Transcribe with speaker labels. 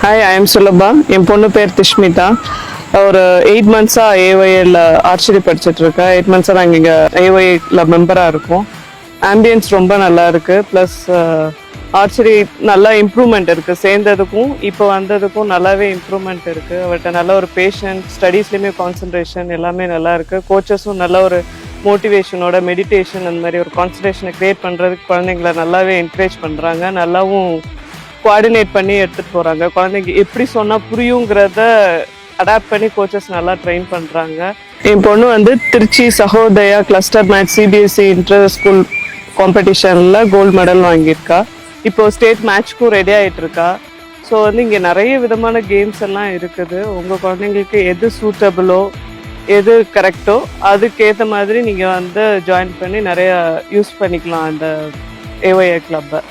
Speaker 1: Hi, I am சுலபா. என் பொண்ணு பேர் திஷ்மிதா. ஒரு 8 மந்த்ஸாக ஏஒஏல ஆர்ச்சரி படிச்சுட்டு இருக்கேன். 8 மந்த்ஸாக நாங்கள் இங்கே ஏஒஏல மெம்பராக இருக்கோம். ஆம்பியன்ஸ் ரொம்ப நல்லா இருக்கு. ப்ளஸ் ஆர்ச்சரி நல்லா இம்ப்ரூவ்மெண்ட் இருக்கு. சேர்ந்ததுக்கும் இப்போ வந்ததுக்கும் நல்லாவே இம்ப்ரூவ்மெண்ட் இருக்கு. அவர்கிட்ட நல்ல ஒரு பேஷன்ஸ், ஸ்டடீஸ்லையுமே கான்சன்ட்ரேஷன் எல்லாமே நல்லா இருக்கு. கோச்சஸும் நல்ல ஒரு மோட்டிவேஷனோட மெடிடேஷன் அந்த மாதிரி ஒரு கான்சன்ட்ரேஷனை கிரியேட் பண்ணுறதுக்கு குழந்தைங்களை நல்லாவே என்கரேஜ் பண்ணுறாங்க. நல்லாவும் கோஆர்டினேட் பண்ணி எடுத்துகிட்டு போகிறாங்க. குழந்தைங்க எப்படி சொன்னால் புரியுங்கிறத அடாப்ட் பண்ணி கோச்சஸ் நல்லா ட்ரெயின் பண்ணுறாங்க. என் பொண்ணு வந்து Trichy Sahodaya cluster match C B S E inter school காம்படிஷனில் கோல்டு மெடல் வாங்கியிருக்கா. இப்போ ஸ்டேட் மேட்ச்க்கும் ரெடி ஆகிட்டு இருக்கா. ஸோ வந்து இங்கே நிறைய விதமான கேம்ஸ் எல்லாம் இருக்குது. உங்கள் குழந்தைங்களுக்கு எது சூட்டபிளோ எது கரெக்டோ அதுக்கேற்ற மாதிரி நீங்கள் வந்து ஜாயின் பண்ணி நிறைய யூஸ் பண்ணிக்கலாம் அந்த ஏஒஏ கிளப்பை.